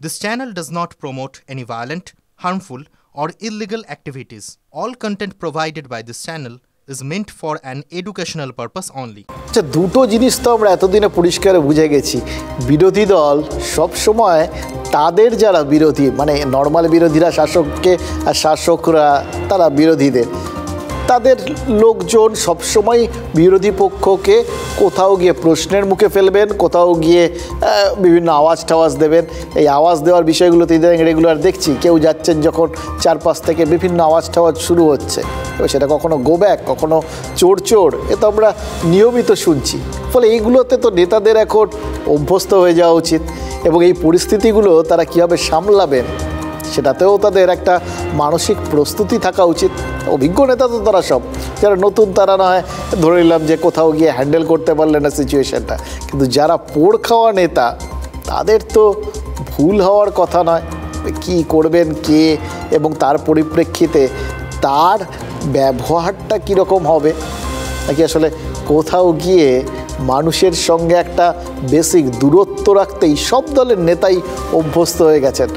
This channel does not promote any violent, harmful, or illegal activities. All content provided by this channel is meant for an educational purpose only. আচ্ছা, দুটো জিনিস তো আমরা এতদিনে পরিষ্কার বুঝে গেছি। বিরোধী দল সব সময় তাদের যারা বিরোধী, মানে নর্মাল বিরোধীরা শাসককে আর শাসকরা তারা বিরোধীদের, তাদের লোকজন সবসময় বিরোধী পক্ষকে কোথাও গিয়ে প্রশ্নের মুখে ফেলবেন, কোথাও গিয়ে বিভিন্ন আওয়াজ টাওয়াজ দেবেন। এই আওয়াজ দেওয়ার বিষয়গুলোতে রেগুলার দেখছি, কেউ যাচ্ছেন যখন চারপাশ থেকে বিভিন্ন আওয়াজ টাওয়াজ শুরু হচ্ছে, এবার সেটা কখনো গো ব্যাক, কখনো চোর চোর, এ তো আমরা নিয়মিত শুনছি। ফলে এইগুলোতে তো নেতাদের এখন অভ্যস্ত হয়ে যাওয়া উচিত, এবং এই পরিস্থিতিগুলো তারা কীভাবে সামলাবেন সেটাতেও তাদের একটা মানসিক প্রস্তুতি থাকা উচিত। অভিজ্ঞ নেতা তো তারা সব, যারা নতুন তারা না হয় ধরে নিলাম যে কোথাও গিয়ে হ্যান্ডেল করতে পারলেন না সিচুয়েশানটা, কিন্তু যারা পোড় খাওয়া নেতা তাদের তো ভুল হওয়ার কথা নয়। কি করবেন কে, এবং তার পরিপ্রেক্ষিতে তার ব্যবহারটা কীরকম হবে, নাকি আসলে কোথাও গিয়ে মানুষের সঙ্গে একটা বেসিক দূরত্ব রাখতেই সব দলের নেতাই অভ্যস্ত হয়ে গেছেন।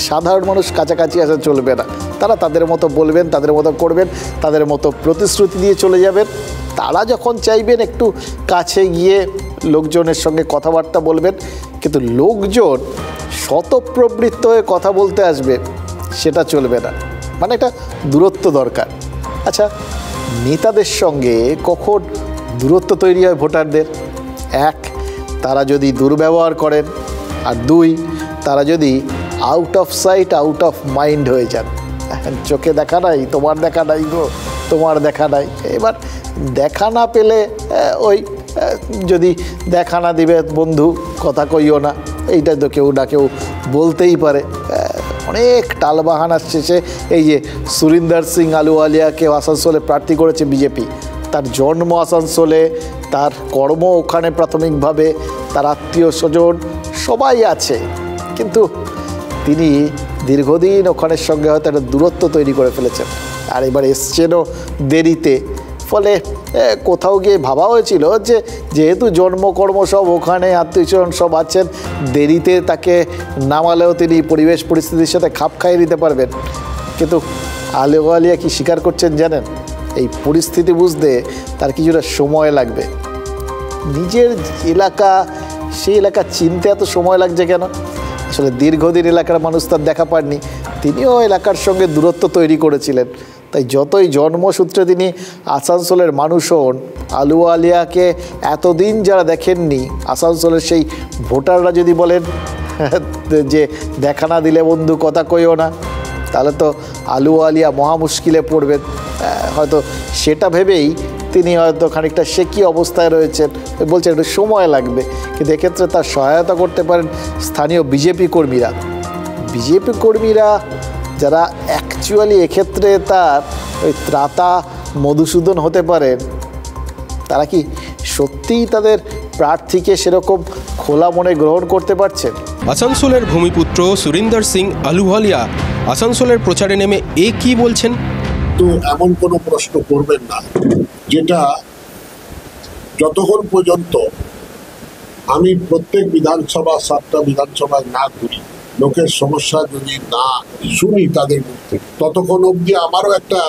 সাধারণ মানুষ কাছাকাছি আসা চলবে না, তারা তাদের মতো বলবেন, তাদের মতো করবেন, তাদের মতো প্রতিশ্রুতি দিয়ে চলে যাবেন। তারা যখন চাইবেন একটু কাছে গিয়ে লোকজনের সঙ্গে কথাবার্তা বলবেন, কিন্তু লোকজন স্বতঃপ্রবৃত্ত হয়ে কথা বলতে আসবে সেটা চলবে না, মানে একটা দূরত্ব দরকার। আচ্ছা, নেতাদের সঙ্গে কখন দূরত্ব তৈরি হয় ভোটারদের? এক, তারা যদি দুর্ব্যবহার করেন, আর দুই, তারা যদি out of sight out of mind হয়ে যান। চোখে দেখা নাই, তোমার দেখা নাই গো, তোমার দেখা নাই। এবার দেখা না পেলে ওই যদি দেখা না দিবে বন্ধু কথা কইও না, এইটা তো কেউ না কেউ বলতেই পারে। অনেক টালবাহানার শেষে এই যে সুরিন্দর সিং আলুওয়ালিয়াকে আসানসোলে প্রার্থী করেছে বিজেপি, তার জন্ম আসানসোলে, তার কর্ম ওখানে প্রাথমিকভাবে, তার আত্মীয় স্বজন সবাই আছে, কিন্তু তিনি দীর্ঘদিন ওখানের সঙ্গে হয়তো একটা দূরত্ব তৈরি করে ফেলেছেন, আর এবার এসছেনও দেরিতে। ফলে কোথাও গিয়ে ভাবা হয়েছিল যে যেহেতু জন্মকর্ম সব ওখানে, আত্মীয় স্বজন সব আছেন, দেরিতে তাকে নামালেও তিনি পরিবেশ পরিস্থিতির সাথে খাপ খাইয়ে নিতে পারবেন। কিন্তু আলুওয়ালিয়া কি স্বীকার করছেন জানেন? এই পরিস্থিতি বুঝতে তার কিছুটা সময় লাগবে। নিজের এলাকা, সেই এলাকা চিনতে এত সময় লাগছে কেন? আসলে দীর্ঘদিন এলাকার মানুষ তার দেখা পাননি, তিনিও এলাকার সঙ্গে দূরত্ব তৈরি করেছিলেন। তাই যতই জন্মসূত্রে তিনি আসানসোলের মানুষ হন, আলুওয়ালিয়াকে এতদিন যারা দেখেননি আসানসোলের সেই ভোটাররা যদি বলেন যে দেখা না দিলে বন্ধু কথা কইও না, তাহলে তো আলুওয়ালিয়া মহা মুশকিলে পড়বেন। হয়তো সেটা ভেবেই তিনি হয়তো খানিকটা সে কী অবস্থায় রয়েছেন, বলছেন একটু সময় লাগবে। কিন্তু এক্ষেত্রে তার সহায়তা করতে পারেন স্থানীয় বিজেপি কর্মীরা। বিজেপি কর্মীরা যারা অ্যাকচুয়ালি এক্ষেত্রে তার ওই ত্রাতা মধুসূদন হতে পারেন, তারা কি সত্যিই তাদের প্রার্থীকে সেরকম খোলা মনে গ্রহণ করতে পারছেন? আসানসোলের ভূমিপুত্র সুরিন্দর সিং আলুওয়ালিয়া আসানসোলের প্রচারে নেমে কি বলছেন? তো এমন কোনো প্রশ্ন করবেন না যেটা যতক্ষণ পর্যন্ত আমি প্রত্যেক বিধানসভা, 7টা বিধানসভায় না ঘুরি, লোকের সমস্যা যদি না শুনি তাদের মধ্যে, ততক্ষণ অবধি আমারও একটা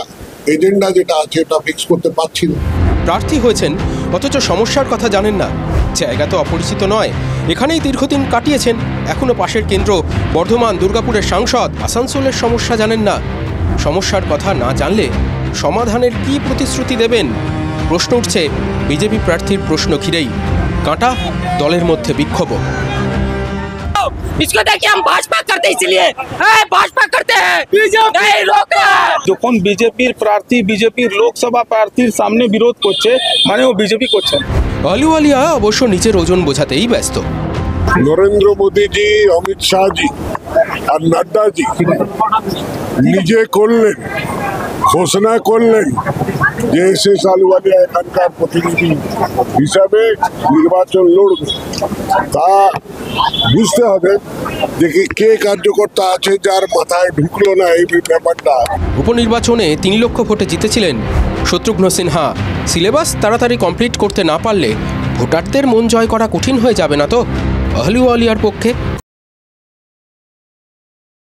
এজেন্ডা যেটা আছে এটা ফিক্স করতে পারছি না। প্রার্থী হয়েছেন অথচ সমস্যার কথা জানেন না। জায়গা তো অপরিচিত নয়, এখানেই দীর্ঘদিন কাটিয়েছেন, এখনও পাশের কেন্দ্র বর্ধমান, দুর্গাপুরের সাংসদ, আসানসোলের সমস্যা জানেন না। সমস্যার কথা না জানলে সমাধানের কি প্রতিশ্রুতি দেবেন? প্রশ্ন উঠছে বিজেপি প্রার্থীর প্রশ্ন ঘিরেই। কাঁটা দলের মধ্যে বিক্ষোভ। इसको देखिए हम भाजपा करते इसलिए भाजपा करते हैं, नहीं रोक रहा है। যখন বিজেপির প্রার্থী বিজেপির লোকসভা প্রার্থীর সামনে বিরোধ করছে, মানে ও বিজেপি করছে। আলুওয়ালিয়া অবশ্য নিজের ওজন বোঝাতেই ব্যস্ত। নরেন্দ্র মোদীজি, অমিত শাহজি আর নাড্ডাজি নিজে করলেন, ঘোষণা করলেন যে এস আলুওয়ালিয়া এখানকার প্রতিনিধি হিসাবে নির্বাচন লড়বে। তা বুঝতে হবে যে কে কার্যকর্তা আছে যার মাথায় ঢুকলো না এই ব্যাপারটা। উপনির্বাচনে 3 লক্ষ ভোটে জিতেছিলেন শত্রুঘ্ন সিনহা। সিলেবাস তাড়াতাড়ি কমপ্লিট করতে না পারলে ভোটারদের মন জয় করা কঠিন হয়ে যাবে না তো আলুওয়ালিয়ার পক্ষে?